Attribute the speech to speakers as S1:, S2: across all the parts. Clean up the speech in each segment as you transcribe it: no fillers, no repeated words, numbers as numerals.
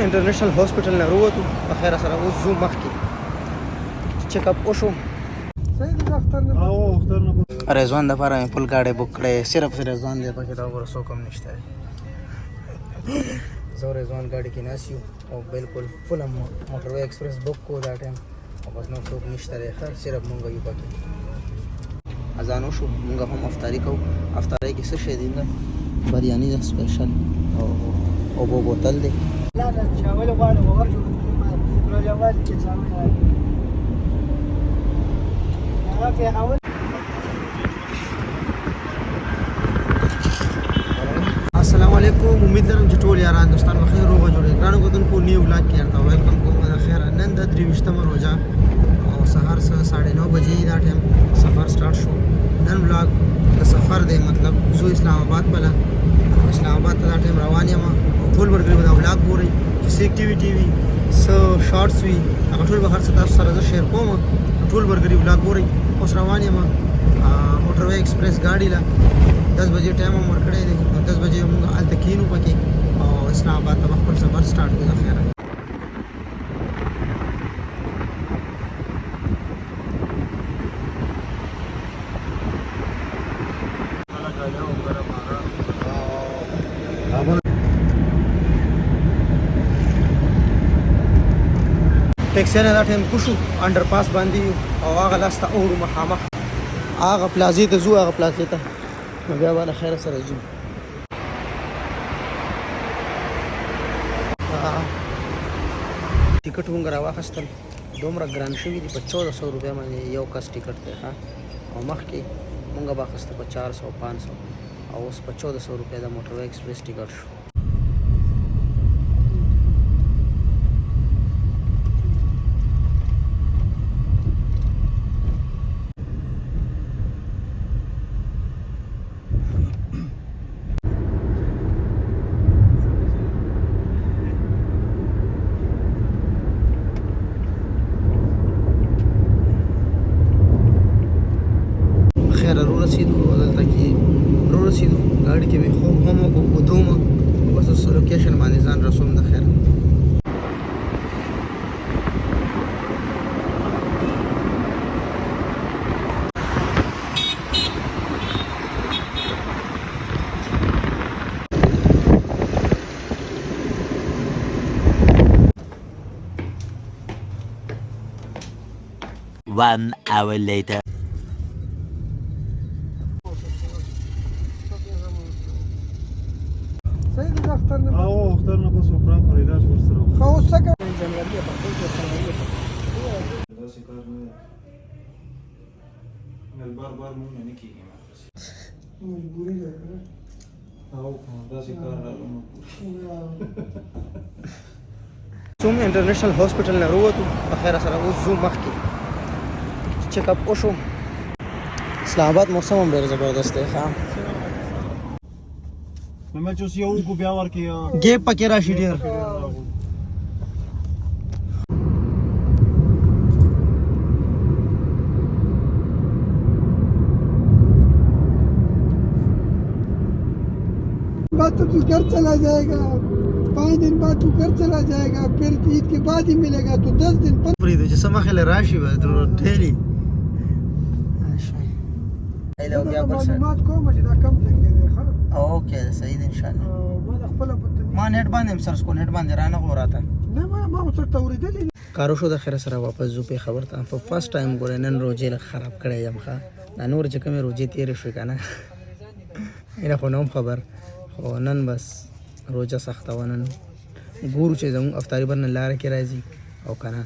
S1: انټرنیشنل هاسپټل نه وروتو په خیر سره اوس زو مخکې چیک اپ وشو رضوان دپاره مې فل ګاډی بک کړی صرف رضوان دی پکې دا وګوره څوک هم نشته دی زه رضوان ګاډي کې ناست یو او بالکل فل موټر وے ایکسپریس بک کو دا ټایم او بس نور څوک نشته دی ښه صرف مونږ یو پکې اذان وشو مونږ هم افطاري کوو افطاري کې څه شی دی بریاني ده سپیشل او اوبو بوتل دی
S2: لا شاول غواړم ورجو پروګرام کې ځامن راځي حاول
S1: السلام علیکم امید لرم چې ټول یاران دوستان بخیر روغ جوړ ګرانو کتونکو نیو ولاګ کې ارته ویلکم کوم د خیر نن د 23مه روزه او سهار 9:30 بجې دا ټایم سفر سٹارټ شو نن ولاګ د سفر دی مطلب زو اسلام آباد بلا اسلام آباد ته دا ټایم روان یم ټول ورګری دا ولاګ ګوري چې څه اکټیویټي وي څه شارټس وي هغه ټول به هر څه تاسو سره زه شیر کوم ټول ورګری ولاګ ګوري اوس روان یم موټر وے ایکسپریس ګاډي لا 10 بجې ټایم هم ورکړی دی 10 بجې موږ هلته کینو پکې او اسلام آباد ته خپل سفر سٹارټ کړو خیر ټیکسي نه دا ټایم کوشو انډر پاس باندې او هغه لاسته اورو مخامخ هغه پلازې ته ځو هغه پلازې ته نو بیا به له خیره سره ځو ټیکټ مونږ راواخیستل دومره ګران شوي دي په 1400 روپۍ باندې یو کس ټیکټ دی ښه او مخکې مونږ به اخیسته په 400 500 او اوس په 1400 روپۍ د موټر وے ایکسپریس ټیکټ شو गाड़ी के भी खूब हम ودوم बस लोकेशन باندې ځان رسوم د خیر
S3: One hour later.
S4: اخترنا بس وفراغ علاج ورسره
S2: خو څنګه
S4: داسې کار نه مې بار مونږ نه کیږي
S2: مجبوري ده
S4: او داسې کار راغلم
S1: څوم انټرنیشنل هاسپټل نه وروتو په خیر سره اوس زو مخکې چیک اپ وشو اسلام آباد موسم هم ډېر زبردست دی ښه
S4: مې چې یو کو بیا ورکی
S1: ګیپ پکې راشي ډېر
S2: بعد تو घर चला जाएगा 5 दिन बाद तू घर चला जाएगा फिर ईद के बाद ही मिलेगा तो 10 दिन
S1: پریدو چې سمخه له راشي به ټیلی ایله بیا پر سر
S2: معلومات کوم چې دا کم څنګه دی ښه
S1: اوکې صحیح ان شاء الله
S2: ما د خپل
S1: ما نیټ باندې هم سرچ کو نیټ باندې رانه غوراته
S2: نه ما څه توریدلې
S1: کارو شو د خیر سره واپس زو په خبر ته په فرست ټایم ګورې نن روزې له خراب کړی یم ښه دا نور چې کومې روزې تیرې شوې که نه اینه خو نوم خبر خو نن بس روزه سخته وه نن ګورو چې زموږ افطاري به نن لاره کې راځي او که نه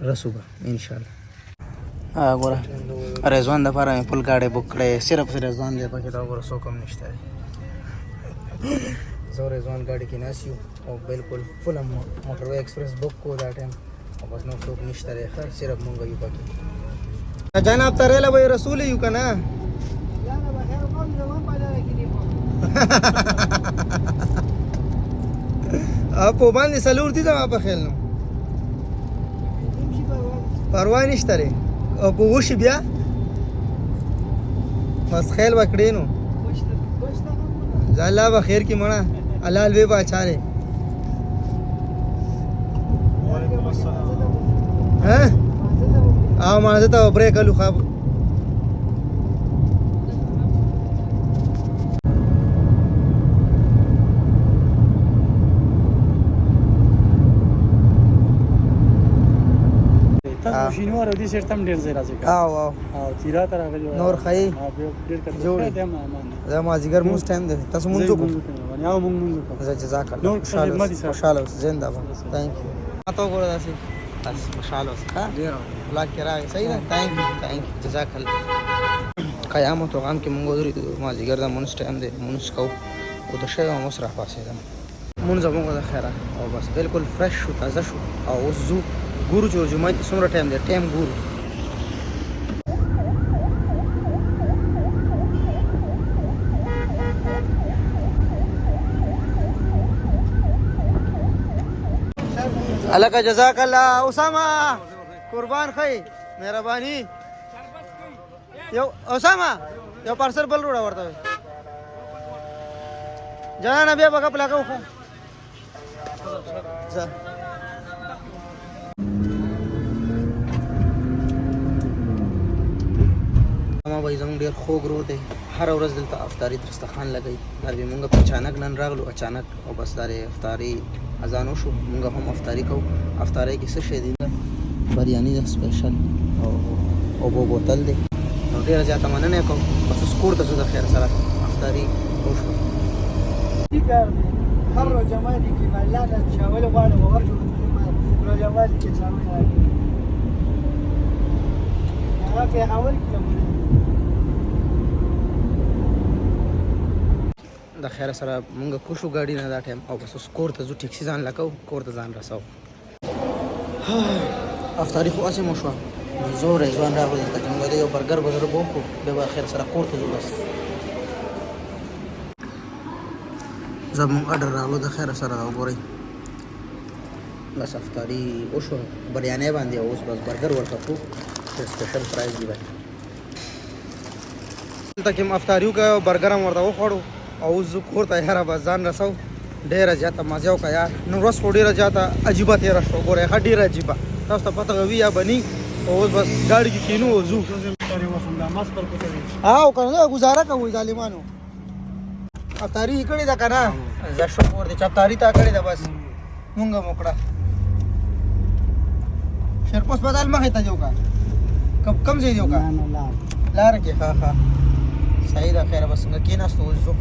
S1: رسو به انشاءالله ګوره رضوان دپاره مې فل ګاډی بک کړی صرف رضوان دی پکې دا ګوره څوک هم نشته دی زه رضوان ګاډي کې ناست یو او بالکل فل موټر وے ایکسپریس بک کو دا ټایم او بس نور څوک نشته دی ښه صرف مونږ یو پکې جناب ترېله به یې رسولی یو که نه په باندې څلور دي زما په خیال نو پروا نشته دی او په وشي بیا بس خیال به کړې نو الله به خیر کې مړه الله لوی باچا دی
S4: السلام
S1: ها ما زه ته برېک الو خاب
S3: تاسو شینوار او دې سر تم ډیر ځای راځي
S1: او
S3: او تیرا تر راغلی
S1: نور خی
S3: ډیر کړه
S1: جوړ.
S3: دې ما امان
S1: زه ما زیګر موږ ټایم دی تاسو مونږ کو
S3: یا مونږ کو
S1: زه جزاک الله
S3: نور خدمت سره.
S1: خوشاله اوسه زنده باد ثانک یو تاسو ګور داسې بس خوشاله اوسه ها
S3: ډیر
S1: الله کې راغی صحیح ده ثانک یو جزاک الله قیامت وغان کې مونږ ورې ما زیګر دا مونږ ټایم دی مونږ کو او د شی او مسرح پاسې ده مونږ زموږ د خیره او بس بالکل فرش شو تازه شو او اوس زو ګورو چې جمعه کې څومره ټایم دی ټایم ګورو الکه جزاک الله اسامه قربان خی مهرباني یو اسامه یو پارسل بل وړه ورته جانا بیا بګه پلاګه وخه ځه ما به زموږ ډېر خوږ روح دی هره ورځ دلته افطاري دسترخوان لګوي دا به مونږ په اچانک نن راغلو اچانک او بس دا افطاري اذان وشو مونږ هم افطاري کوو افطاري کې څه شی دی بریاني ده سپیشل او بوتل دی نو ډېره زیاته مننه کوم بس اوس کور ته ځو د خیر سره افطاري وشو
S2: هر جماعتي کې ملاله شاول غواړي ورجو نو جماعتي کې شامل راځي هغه کې اول کې
S1: د خیر سره مونږ کوشو ګاډي نه دا ټایم او بس اوس کور ته ځو ټیکسي ځان لګو کور ته ځان رسو افطاري خو اسې مو شوه زور یې ځوان راغلی ته چې مونږ د یو برګر بزرګ وکړو بیا به خیر سره کور ته ځو بس زموږ اډر راغلو د خیر سره دا وګورئ بس افطاري وشوه بریانۍ باندې اوس بس برګر ورته کړو سپیشل پرایز دی باندې دلته کې افطاري وکړه برګر هم ورته وخوړو او اوس زه کور ته یاره بس ځان رسو ډېره زیاته مزه وکړه یار نن ورځ خو ډېره زیاته عجیبه تېره شوه ګورئ ښه ډېره عجیبه تاسو ته پته وي یا بني او اوس بس ګاډي کې کینو او ځو او که نه ګزاره کوو ظالمانو افطاري یې کړې ده که نه زه شکر دی چې افطاري تا کړې ده بس مونږ هم وکړه شیرپوس بدل مخې ته جو کا کم ځای دی وکړه لاره کې ښه صحیح ده خیره بس څنګه کېناستو اوس ځو